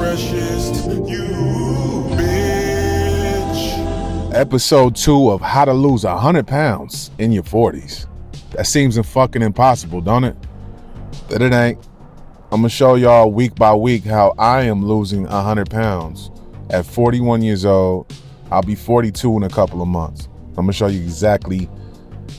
freshest, you bitch. Episode 2 of how to lose 100 pounds in your 40s. That seems fucking impossible, don't it? But it ain't. I'm gonna show y'all week by week how I am losing 100 pounds. At 41 years old, I'll be 42 in a couple of months. I'm gonna show you exactly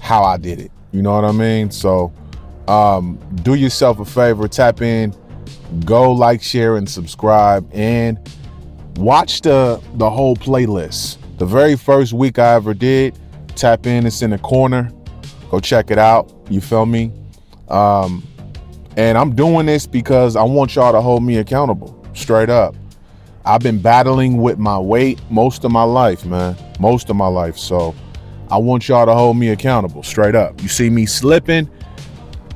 how I did it. You know what I mean? So do yourself a favor, tap in, go like, share, and subscribe, and watch the whole playlist. The very first week I ever did, tap in, it's in the corner. Go check it out. You feel me? And I'm doing this because I want y'all to hold me accountable, straight up. I've been battling with my weight most of my life, man. Most of my life. So I want y'all to hold me accountable, straight up. You see me slipping,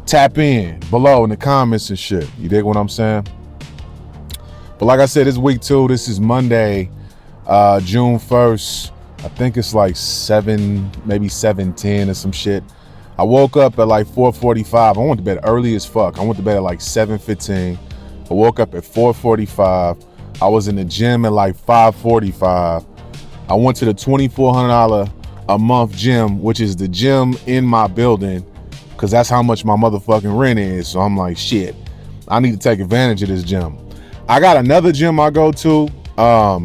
tap in below in the comments and shit. You dig what I'm saying? But like I said, it's week 2. This is Monday, June 1st. I think it's like 7:10 or some shit. I woke up at like 4:45. I went to bed early as fuck. I went to bed at like 7:15. I woke up at 4:45. I was in the gym at like 5:45. I went to the $2,400 a month gym, which is the gym in my building, because that's how much my motherfucking rent is. So I'm like, shit, I need to take advantage of this gym. I got another gym I go to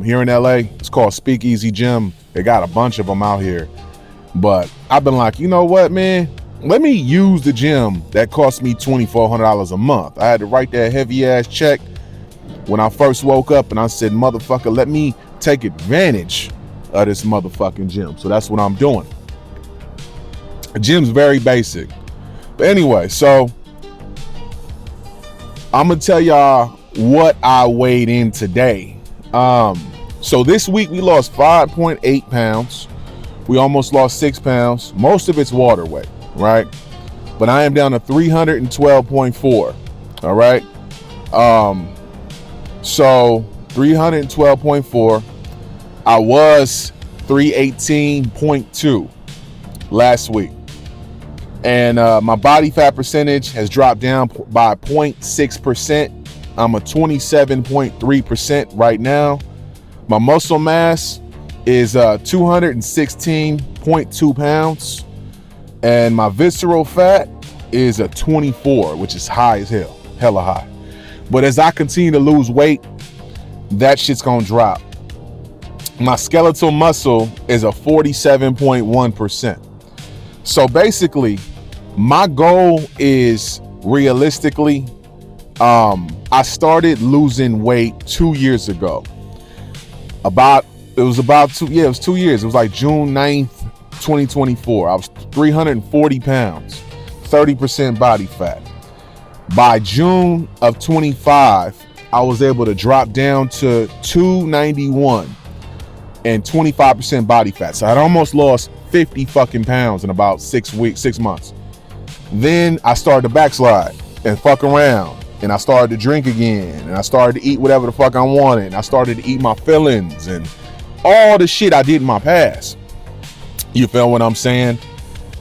here in LA. It's called Speakeasy Gym. They got a bunch of them out here. But I've been like, you know what, man? Let me use the gym that cost me $2,400 a month. I had to write that heavy ass check when I first woke up, and I said, motherfucker, let me take advantage of this motherfucking gym. So that's what I'm doing. The gym's very basic. But anyway, so I'm gonna tell y'all what I weighed in today. So this week we lost 5.8 pounds. We almost lost 6 pounds. Most of it's water weight, right? But I am down to 312.4. All right. So 312.4. I was 318.2 last week. And my body fat percentage has dropped down by 0.6%. I'm a 27.3% right now. My muscle mass is 216.2 pounds. And my visceral fat is a 24, which is high as hell, hella high. But as I continue to lose weight, that shit's gonna drop. My skeletal muscle is a 47.1%. So basically, my goal is realistically, I started losing weight 2 years ago. It was 2 years. It was like June 9th, 2024. I was 340 pounds, 30% body fat. By June of 25, I was able to drop down to 291 and 25% body fat. So I'd almost lost 50 fucking pounds in about 6 months. Then I started to backslide and fuck around. And I started to drink again. And I started to eat whatever the fuck I wanted. And I started to eat my fillings and all the shit I did in my past. You feel what I'm saying?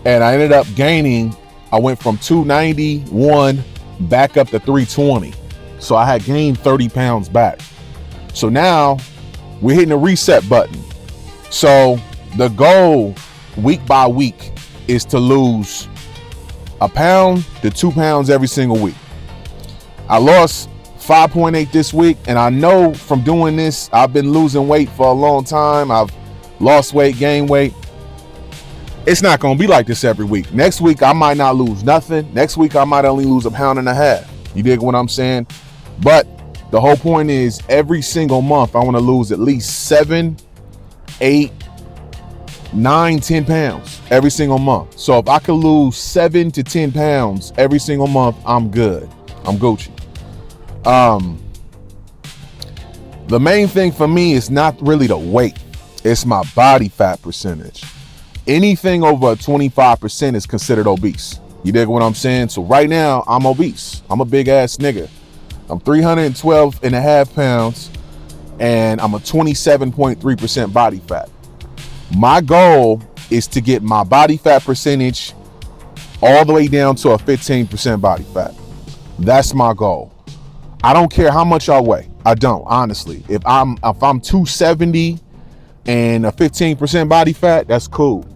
And I ended up gaining, I went from 291 back up to 320. So I had gained 30 pounds back. So now we're hitting the reset button. So the goal week by week is to lose 1 pound to 2 pounds every single week. I lost 5.8 this week, and I know from doing this, I've been losing weight for a long time. I've lost weight, gained weight. It's not gonna be like this every week. Next week, I might not lose nothing. Next week, I might only lose 1.5 pounds. You dig what I'm saying? But the whole point is every single month, I wanna lose at least 7, 8, 9, 10 pounds every single month. So if I could lose 7 to 10 pounds every single month, I'm good. I'm Gucci. The main thing for me is not really the weight. It's my body fat percentage. Anything over 25% is considered obese. You dig what I'm saying? So right now, I'm obese. I'm a big ass nigga. I'm 312.5 pounds and I'm a 27.3% body fat. My goal is to get my body fat percentage all the way down to a 15% body fat. That's my goal. I don't care how much I weigh. I don't, honestly. If I'm 270 and a 15% body fat, that's cool.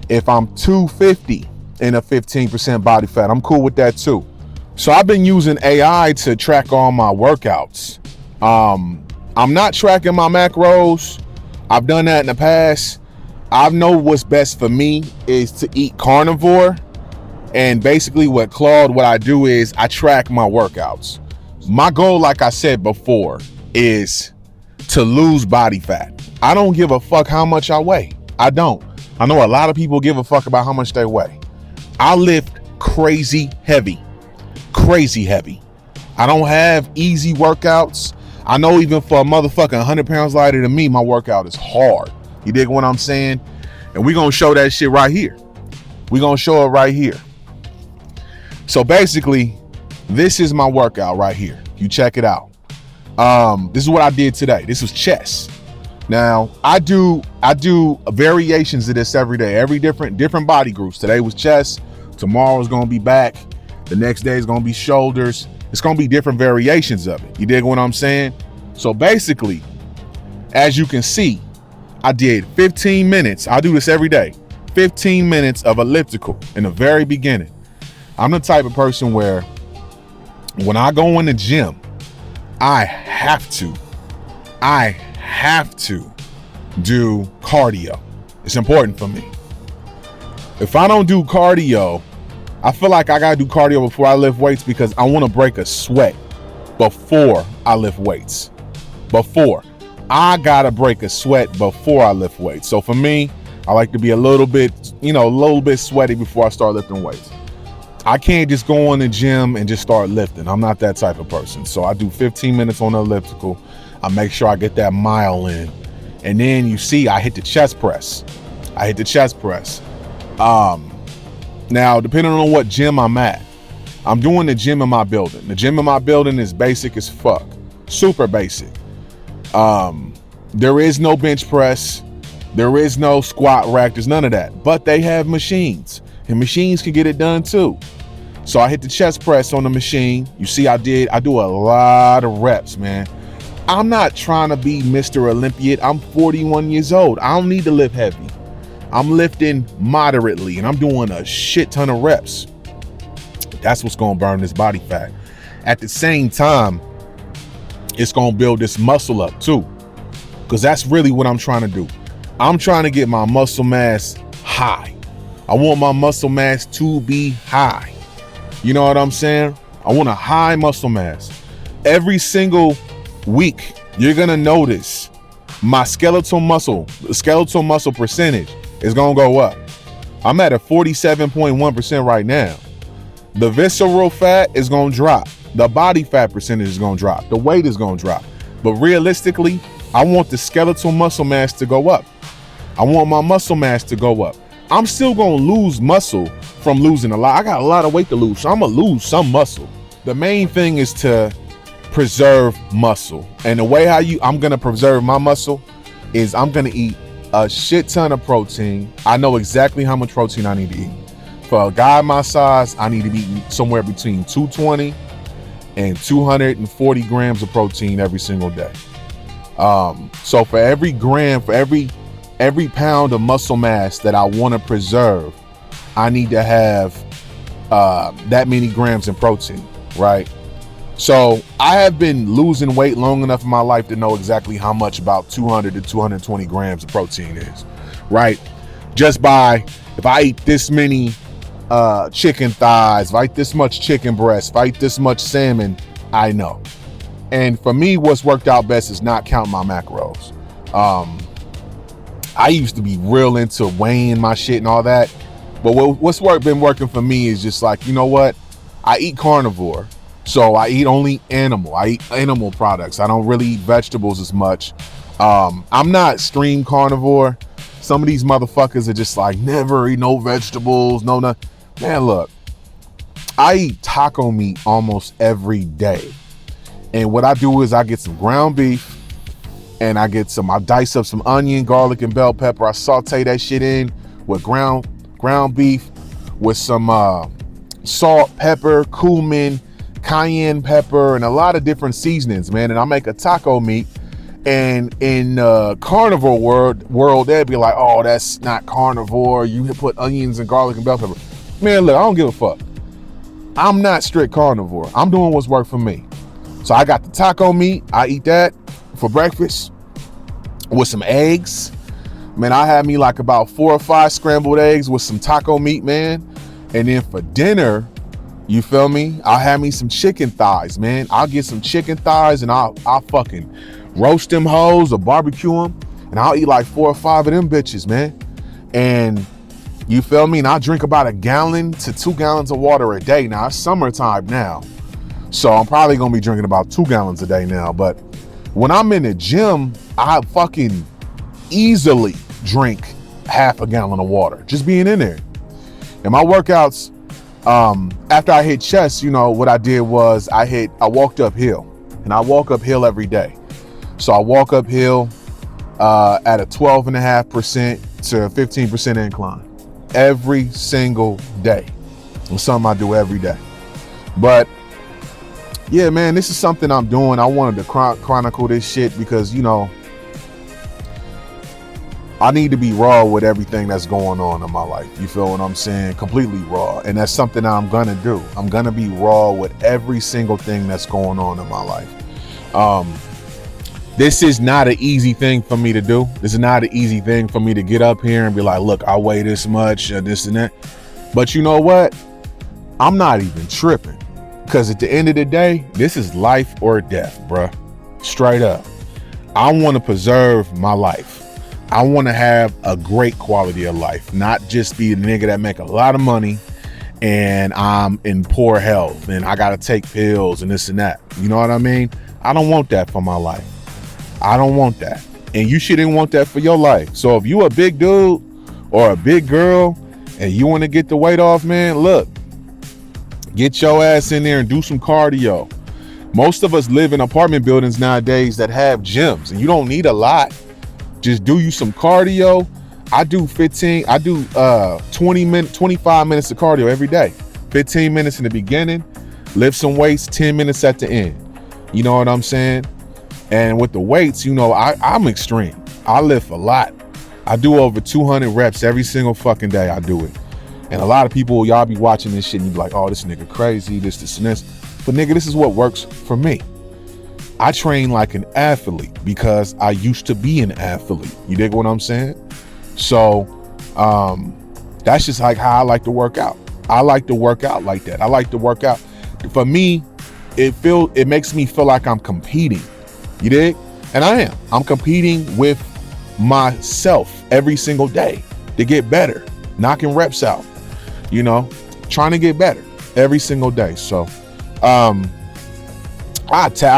If I'm 250 and a 15% body fat, I'm cool with that too. So I've been using AI to track all my workouts. I'm not tracking my macros. I've done that in the past. I know what's best for me is to eat carnivore. And basically what I do is I track my workouts. My goal, like I said before, is to lose body fat. I don't give a fuck how much I weigh. I don't. I know a lot of people give a fuck about how much they weigh. I lift crazy heavy. Crazy heavy. I don't have easy workouts. I know even for a motherfucking 100 pounds lighter than me, my workout is hard. You dig what I'm saying? And we're going to show that shit right here. We're going to show it right here. So basically, this is my workout right here. You check it out. This is what I did today. This was chest. Now, I do variations of this every day, every different body groups. Today was chest. Tomorrow is going to be back. The next day is going to be shoulders. It's going to be different variations of it. You dig what I'm saying? So basically, as you can see, I did 15 minutes. I do this every day. 15 minutes of elliptical in the very beginning. I'm the type of person where when I go in the gym, I have to do cardio. It's important for me. If I don't do cardio, I feel like I gotta do cardio before I lift weights because I want to break a sweat before I lift weights. I gotta break a sweat before I lift weights. So for me, I like to be a little bit sweaty before I start lifting weights. I can't just go in the gym and just start lifting. I'm not that type of person. So I do 15 minutes on the elliptical. I make sure I get that mile in. And then you see I hit the chest press. Now, depending on what gym I'm at, I'm doing the gym in my building. The gym in my building is basic as fuck. Super basic. There is no bench press. There is no squat rack. There's none of that. But they have machines. And machines can get it done too. So I hit the chest press on the machine. You see I do a lot of reps, man. I'm not trying to be Mr. Olympiad. I'm 41 years old. I don't need to lift heavy. I'm lifting moderately and I'm doing a shit ton of reps. That's what's going to burn this body fat. At the same time, it's going to build this muscle up too. Because that's really what I'm trying to do. I'm trying to get my muscle mass high. I want my muscle mass to be high. You know what I'm saying? I want a high muscle mass. Every single week, you're going to notice my skeletal muscle percentage is going to go up. I'm at a 47.1% right now. The visceral fat is going to drop. The body fat percentage is going to drop. The weight is going to drop. But realistically, I want the skeletal muscle mass to go up. I want my muscle mass to go up. I'm still going to lose muscle from losing a lot. I got a lot of weight to lose, so I'm going to lose some muscle. The main thing is to preserve muscle. And the way I'm going to preserve my muscle is I'm going to eat a shit ton of protein. I know exactly how much protein I need to eat. For a guy my size, I need to be somewhere between 220 and 240 grams of protein every single day. So for every gram, for every pound of muscle mass that I want to preserve, I need to have that many grams in protein, right? So I have been losing weight long enough in my life to know exactly how much about 200 to 220 grams of protein is, right? Just by, if I eat this many chicken thighs, if I eat this much chicken breast, if I eat this much salmon, I know. And for me, what's worked out best is not count my macros. I used to be real into weighing my shit and all that. But what's been working for me is just like, you know what? I eat carnivore. So I eat only animal. I eat animal products. I don't really eat vegetables as much. I'm not stream carnivore. Some of these motherfuckers are just like, never eat no vegetables. No. Man, look, I eat taco meat almost every day. And what I do is I get some ground beef and I dice up some onion, garlic, and bell pepper. I saute that shit in with ground beef with some salt, pepper, cumin, cayenne pepper and a lot of different seasonings, man. And I make a taco meat. And in carnivore world, they'd be like, oh, that's not carnivore. You put onions and garlic and bell pepper. Man, look, I don't give a fuck. I'm not strict carnivore. I'm doing what's worked for me. So I got the taco meat. I eat that for breakfast with some eggs. Man, I had me like about 4 or 5 scrambled eggs with some taco meat, man. And then for dinner, you feel me? I'll have me some chicken thighs, man. I'll get some chicken thighs and I'll fucking roast them hoes or barbecue them. And I'll eat like 4 or 5 of them bitches, man. And you feel me? And I'll drink about 1 gallon to 2 gallons of water a day. Now, it's summertime now. So I'm probably going to be drinking about 2 gallons a day now. But when I'm in the gym, I fucking easily drink half a gallon of water. Just being in there. And my workouts, after I hit chest, you know, what I did was I walked uphill. And I walk uphill every day. So I walk uphill at a 12.5% to 15% incline every single day. It's something I do every day. But yeah, man, this is something I'm doing. I wanted to chronicle this shit because, you know, I need to be raw with everything that's going on in my life. You feel what I'm saying? Completely raw. And that's something I'm going to do. I'm going to be raw with every single thing that's going on in my life. This is not an easy thing for me to do. This is not an easy thing for me to get up here and be like, look, I weigh this much, this and that. But you know what? I'm not even tripping. Because at the end of the day, this is life or death, bruh. Straight up. I want to preserve my life. I want to have a great quality of life. Not just be a nigga that make a lot of money and I'm in poor health and I got to take pills and this and that. You know what I mean? I don't want that for my life. I don't want that. And you shouldn't want that for your life. So if you a big dude or a big girl and you want to get the weight off, man, look, get your ass in there and do some cardio. Most of us live in apartment buildings nowadays that have gyms and you don't need a lot. Just do you some cardio. I do 25 minutes of cardio every day. 15 minutes in the beginning, lift some weights, 10 minutes at the end. You know what I'm saying? And with the weights, you know, I'm extreme. I lift a lot. I do over 200 reps every single fucking day. I do it. And a lot of people, y'all be watching this shit and you be like, oh, this nigga crazy, this and this. But nigga, this is what works for me. I train like an athlete because I used to be an athlete. You dig what I'm saying? So that's just like how I like to work out. I like to work out like that. I like to work out. For me, it makes me feel like I'm competing. You dig? And I am. I'm competing with myself every single day to get better, knocking reps out, you know, trying to get better every single day. So I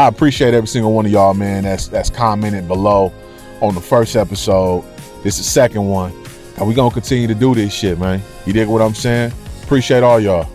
appreciate every single one of y'all, man, that's commented below on the first episode. This is the second one. And we're going to continue to do this shit, man. You dig what I'm saying? Appreciate all y'all.